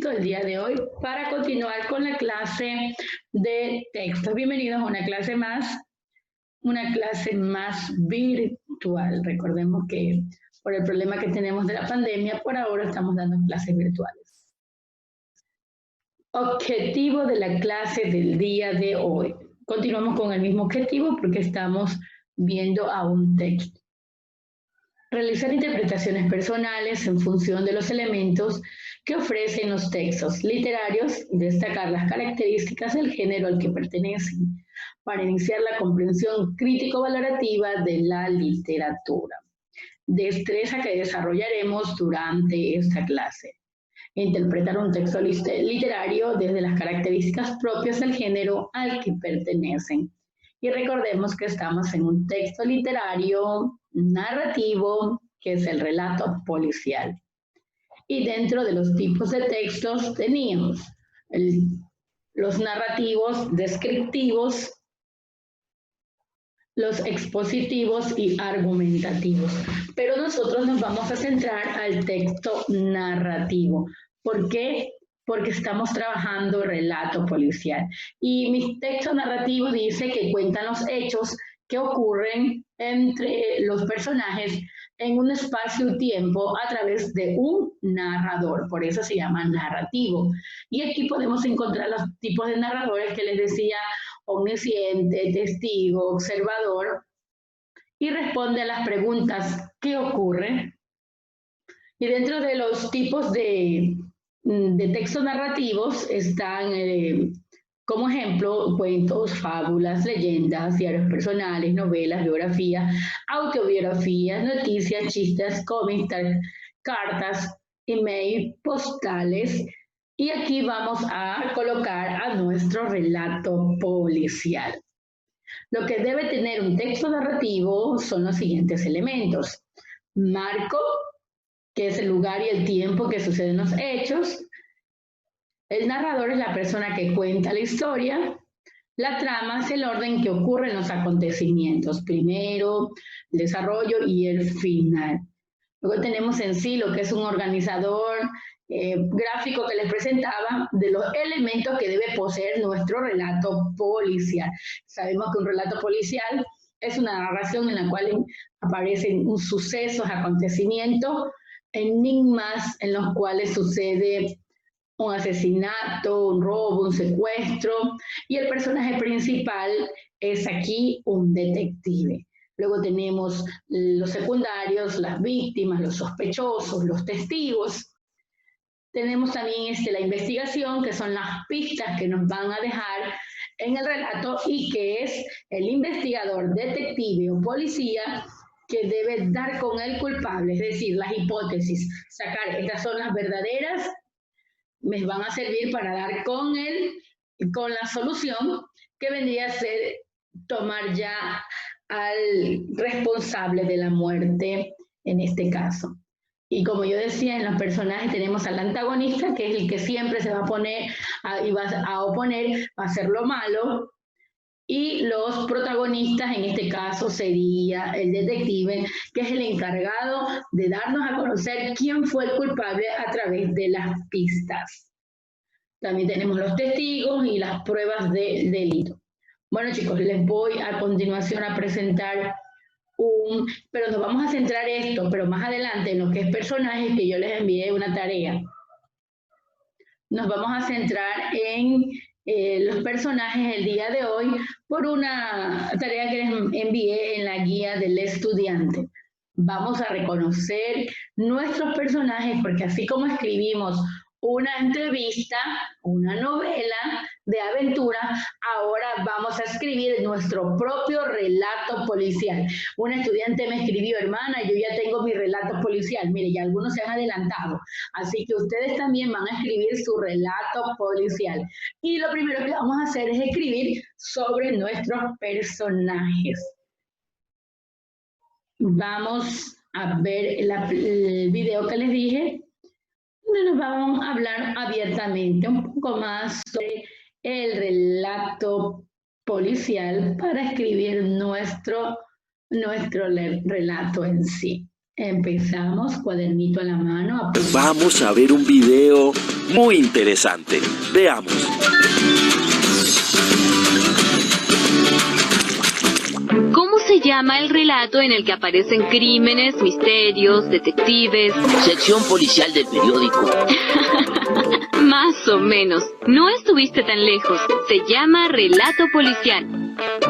listo el día de hoy para continuar con la clase de textos. Bienvenidos a una clase más virtual. Recordemos que por el problema que tenemos de la pandemia, por ahora estamos dando clases virtuales. Objetivo de la clase del día de hoy. Continuamos con el mismo objetivo porque estamos viendo a un texto. Realizar interpretaciones personales en función de los elementos que ofrecen los textos literarios y destacar las características del género al que pertenecen para iniciar la comprensión crítico-valorativa de la literatura. Destreza que desarrollaremos durante esta clase. Interpretar un texto literario desde las características propias del género al que pertenecen. Y recordemos que estamos en un texto literario narrativo, que es el relato policial. Y dentro de los tipos de textos teníamos los narrativos descriptivos, los expositivos y argumentativos. Pero nosotros nos vamos a centrar al texto narrativo. ¿Por qué? Porque estamos trabajando relato policial. Y mi texto narrativo dice que cuentan los hechos que ocurren entre los personajes en un espacio-tiempo a través de un narrador. Por eso se llama narrativo. Y aquí podemos encontrar los tipos de narradores que les decía: omnisciente, testigo, observador, y responde a las preguntas ¿qué ocurre? Y dentro de los tipos de textos narrativos están, como ejemplo, cuentos, fábulas, leyendas, diarios personales, novelas, biografías, autobiografías, noticias, chistes, cómics, cartas, email, postales. Y aquí vamos a colocar a nuestro relato policial. Lo que debe tener un texto narrativo son los siguientes elementos: marco, que es el lugar y el tiempo que suceden los hechos. El narrador es la persona que cuenta la historia. La trama es el orden que ocurren los acontecimientos, primero, el desarrollo y el final. Luego tenemos en sí lo que es un organizador gráfico que les presentaba de los elementos que debe poseer nuestro relato policial. Sabemos que un relato policial es una narración en la cual aparecen sucesos, acontecimientos, enigmas en los cuales sucede un asesinato, un robo, un secuestro, y el personaje principal es aquí un detective. Luego tenemos los secundarios, las víctimas, los sospechosos, los testigos. Tenemos también la investigación, que son las pistas que nos van a dejar en el relato, y que es el investigador, detective o policía que debe dar con el culpable, es decir, las hipótesis, sacar estas son las verdaderas, me van a servir para dar con la solución, que vendría a ser tomar ya al responsable de la muerte en este caso. Y como yo decía, en los personajes tenemos al antagonista, que es el que siempre se va a poner y va a oponer, va a hacer lo malo. Y los protagonistas, en este caso, sería el detective, que es el encargado de darnos a conocer quién fue el culpable a través de las pistas. También tenemos los testigos y las pruebas de delito. Bueno, chicos, les voy a continuación a presentar pero nos vamos a centrar pero más adelante en lo que es personajes, que yo les envié una tarea. Nos vamos a centrar en los personajes el día de hoy por una tarea que les envié en la guía del estudiante. Vamos a reconocer nuestros personajes, porque así como escribimos una entrevista, una novela de aventura, ahora vamos a escribir nuestro propio relato policial. Una estudiante me escribió: hermana, yo ya tengo mi relato policial. Mire, ya algunos se han adelantado, así que ustedes también van a escribir su relato policial. Y lo primero que vamos a hacer es escribir sobre nuestros personajes. Vamos a ver el video que les dije, donde nos vamos a hablar abiertamente un poco más sobre el relato policial para escribir nuestro relato en sí. Empezamos, cuadernito a la mano. Vamos a ver un video muy interesante. Veamos. ¿Cómo se llama el relato en el que aparecen crímenes, misterios, detectives? Sección policial del periódico. Más o menos. No estuviste tan lejos. Se llama relato policial.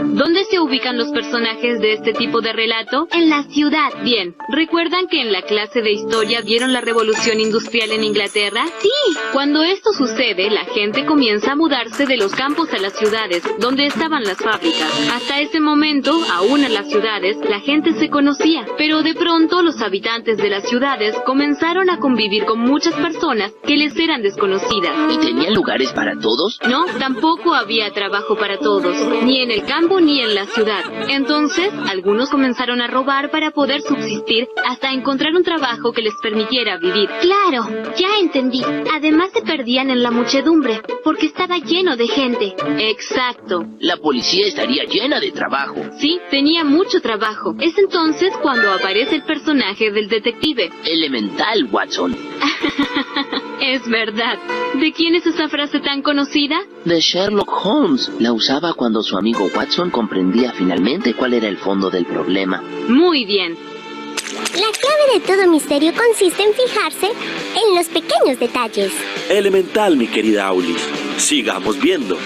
¿Dónde se ubican los personajes de este tipo de relato? En la ciudad. Bien. ¿Recuerdan que en la clase de historia vieron la revolución industrial en Inglaterra? Sí. Cuando esto sucede, la gente comienza a mudarse de los campos a las ciudades, donde estaban las fábricas. Hasta ese momento, aún en las ciudades, la gente se conocía. Pero de pronto, los habitantes de las ciudades comenzaron a convivir con muchas personas que les eran desconocidas. ¿Y tenían lugares para todos? No, tampoco había trabajo para todos, ni en el campo ni en la ciudad. Entonces, algunos comenzaron a robar para poder subsistir hasta encontrar un trabajo que les permitiera vivir. Claro, ya entendí. Además se perdían en la muchedumbre, porque estaba lleno de gente. Exacto. La policía estaría llena de trabajo. Sí, tenía mucho trabajo. Es entonces cuando aparece el personaje del detective. Elemental, Watson. Es verdad. ¿De quién es esa frase tan conocida? De Sherlock Holmes. La usaba cuando su amigo Watson comprendía finalmente cuál era el fondo del problema. Muy bien. La clave de todo misterio consiste en fijarse en los pequeños detalles. Elemental, mi querida Aulis. Sigamos viendo.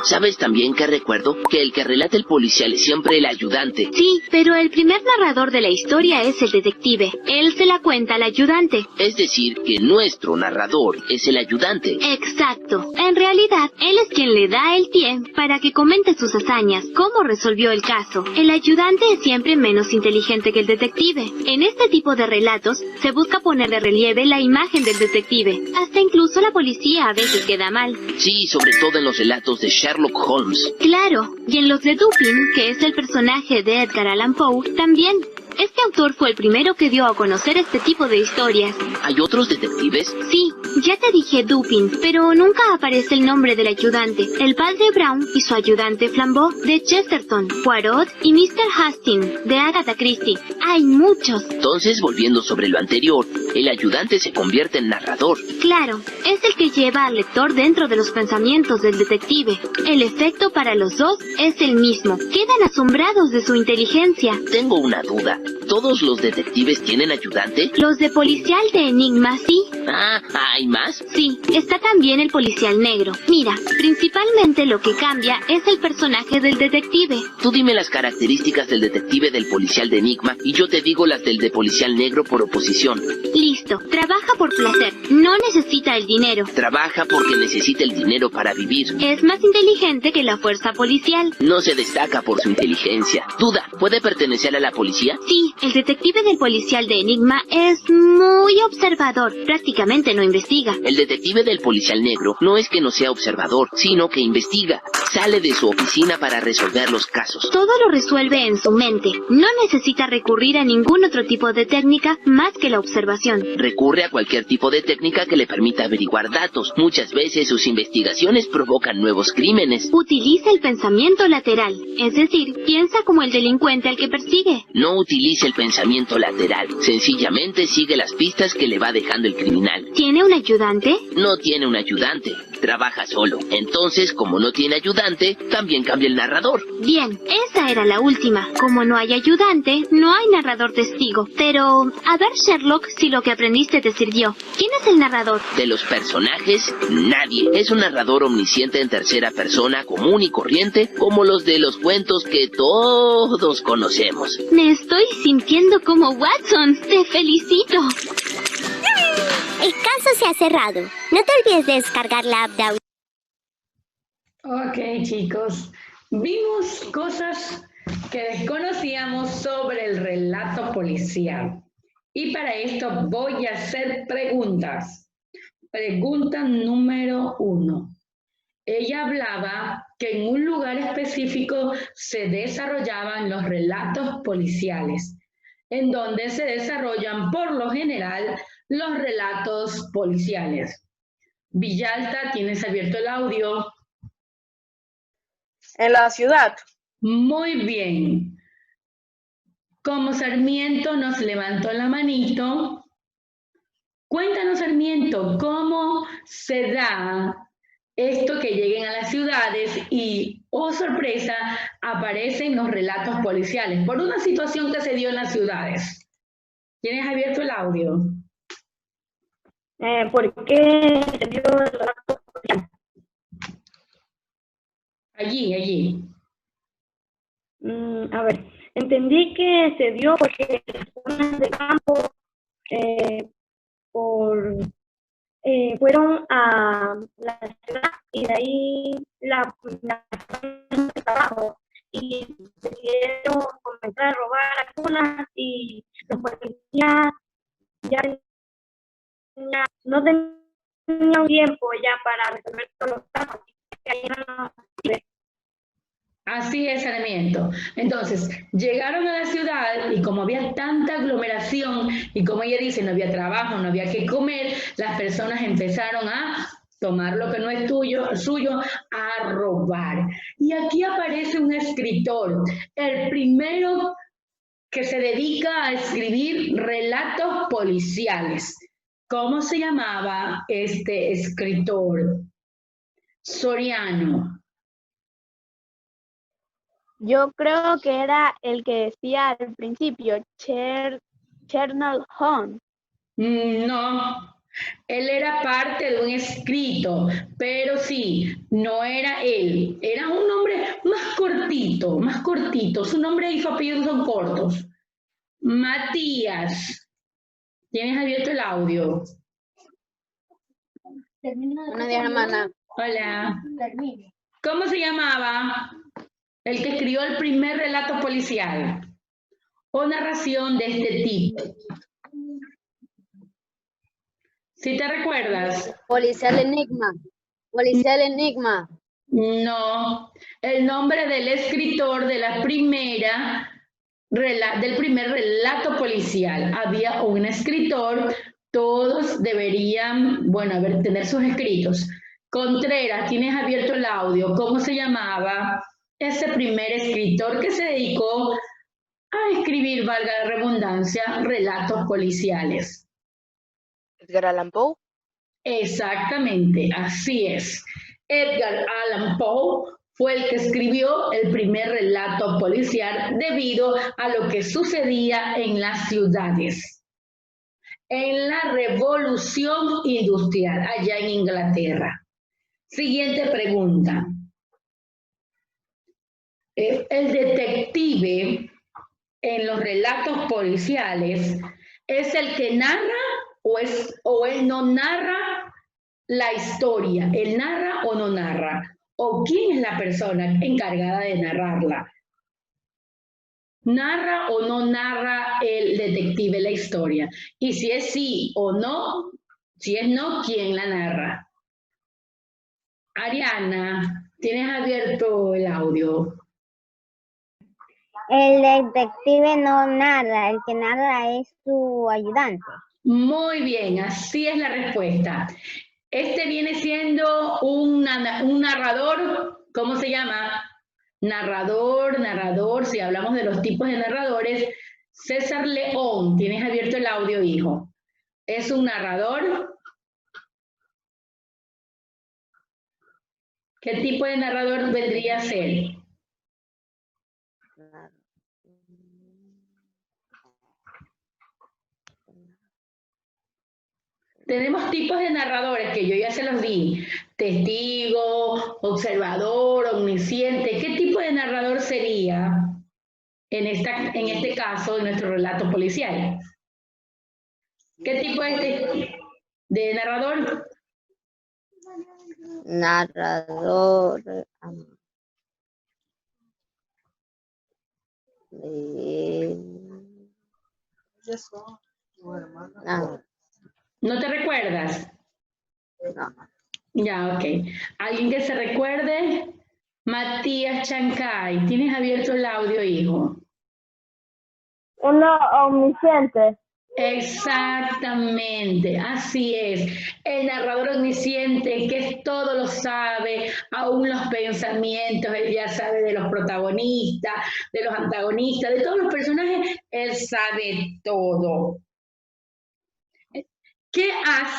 ¿Sabes también que recuerdo? Que el que relata el policial es siempre el ayudante. Sí, pero el primer narrador de la historia es el detective. Él se la cuenta al ayudante. Es decir, que nuestro narrador es el ayudante. Exacto. En realidad, él es quien le da el pie para que comente sus hazañas, cómo resolvió el caso. El ayudante es siempre menos inteligente que el detective. En este tipo de relatos, se busca poner de relieve la imagen del detective. Hasta incluso la policía a veces queda mal. Sí, sobre todo en los relatos de Sherlock Holmes. Claro, y en los de Dupin, que es el personaje de Edgar Allan Poe, también. Este autor fue el primero que dio a conocer este tipo de historias. ¿Hay otros detectives? Sí, ya te dije Dupin, pero nunca aparece el nombre del ayudante. El padre Brown y su ayudante Flambeau, de Chesterton, Poirot y Mr. Hastings, de Agatha Christie. Hay muchos. Entonces, volviendo sobre lo anterior, el ayudante se convierte en narrador. Claro, es el que lleva al lector dentro de los pensamientos del detective. El efecto para los dos es el mismo. Quedan asombrados de su inteligencia. Tengo una duda. ¿Todos los detectives tienen ayudante? Los de policial de Enigma, sí. Ah, ¿hay más? Sí, está también el policial negro. Mira, principalmente lo que cambia es el personaje del detective. Tú dime las características del detective del policial de Enigma y yo te digo las del de policial negro por oposición. Listo, trabaja por placer, no necesita el dinero. Trabaja porque necesita el dinero para vivir. Es más inteligente que la fuerza policial. No se destaca por su inteligencia. Duda, ¿puede pertenecer a la policía? Sí, el detective del policial de Enigma es muy observador, prácticamente no investiga. El detective del policial negro no es que no sea observador, sino que investiga. Sale de su oficina para resolver los casos. Todo lo resuelve en su mente. No necesita recurrir a ningún otro tipo de técnica más que la observación. Recurre a cualquier tipo de técnica que le permita averiguar datos. Muchas veces sus investigaciones provocan nuevos crímenes. Utiliza el pensamiento lateral, es decir, piensa como el delincuente al que persigue. No utiliza el pensamiento lateral. Sencillamente sigue las pistas que le va dejando el criminal. ¿Tiene un ayudante? No tiene un ayudante. Trabaja solo. Entonces, como no tiene ayudante, también cambia el narrador. Bien, esa era la última. Como no hay ayudante, no hay narrador testigo. Pero, a ver, Sherlock, si lo que aprendiste te sirvió. ¿Quién es el narrador? De los personajes, nadie. Es un narrador omnisciente en tercera persona, común y corriente, como los de los cuentos que todos conocemos. Me estoy sintiendo como Watson. ¡Te felicito! El caso se ha cerrado. No te olvides de descargar la app de audio. Ok, chicos. Vimos cosas que desconocíamos sobre el relato policial. Y para esto voy a hacer preguntas. Pregunta número 1. Ella hablaba que en un lugar específico se desarrollaban los relatos policiales, en donde se desarrollan por lo general los relatos policiales. Villalta, ¿tienes abierto el audio? En la ciudad. Muy bien. Como Sarmiento nos levantó la manito, cuéntanos, Sarmiento, ¿cómo se da esto que lleguen a las ciudades y, oh sorpresa, aparecen los relatos policiales por una situación que se dio en las ciudades? ¿Tienes abierto el audio? ¿Por qué se dio el relato policial? Allí. A ver, entendí que se dio porque personas de campo fueron a la ciudad y de ahí la de trabajo y decidieron comenzar a robar algunas y los policías ya no tenían tiempo ya para resolver todos los casos. Así es, Sarmiento. Entonces, llegaron a la ciudad y como había tanta aglomeración y como ella dice, no había trabajo, no había que comer, las personas empezaron a tomar lo que no es suyo, a robar. Y aquí aparece un escritor, el primero que se dedica a escribir relatos policiales. ¿Cómo se llamaba este escritor? Soriano. Yo creo que era el que decía al principio, Sherlock Holmes. No, él era parte de un escrito, pero sí, no era él. Era un nombre más cortito. Su nombre y su apellido son cortos. Matías. ¿Tienes abierto el audio? Buenos días, hermana. Hola. ¿Cómo se llamaba el que escribió el primer relato policial o narración de este tipo? ¿Sí te recuerdas? Policial Enigma. Policial Enigma. No, el nombre del escritor de la del primer relato policial. Había un escritor, todos deberían, tener sus escritos. Contreras, tienes abierto el audio. ¿Cómo se llamaba ese primer escritor que se dedicó a escribir, valga la redundancia, relatos policiales? Edgar Allan Poe. Exactamente, así es. Edgar Allan Poe fue el que escribió el primer relato policial debido a lo que sucedía en las ciudades. En la Revolución Industrial, allá en Inglaterra. Siguiente pregunta. El detective en los relatos policiales es el que narra o él no narra la historia. ¿Él narra o no narra? ¿O quién es la persona encargada de narrarla? ¿Narra o no narra el detective la historia? Y si es sí o no, si es no, ¿quién la narra? Ariana, ¿tienes abierto el audio? El detective no narra, el que narra es su ayudante. Muy bien, así es la respuesta. Este viene siendo un narrador, ¿cómo se llama? Narrador, si hablamos de los tipos de narradores, César León, tienes abierto el audio, hijo. ¿Es un narrador? ¿Qué tipo de narrador vendría a ser? Tenemos tipos de narradores que yo ya se los di. Testigo, observador, omnisciente. ¿Qué tipo de narrador sería en este caso de nuestro relato policial? ¿Qué tipo de narrador? Narrador. ¿No te recuerdas? No. Ya, ok. ¿Alguien que se recuerde? Matías Chancay. ¿Tienes abierto el audio, hijo? Uno omnisciente. Exactamente, así es. El narrador omnisciente que todo lo sabe, aún los pensamientos, él ya sabe de los protagonistas, de los antagonistas, de todos los personajes, él sabe todo. ¿Qué hace?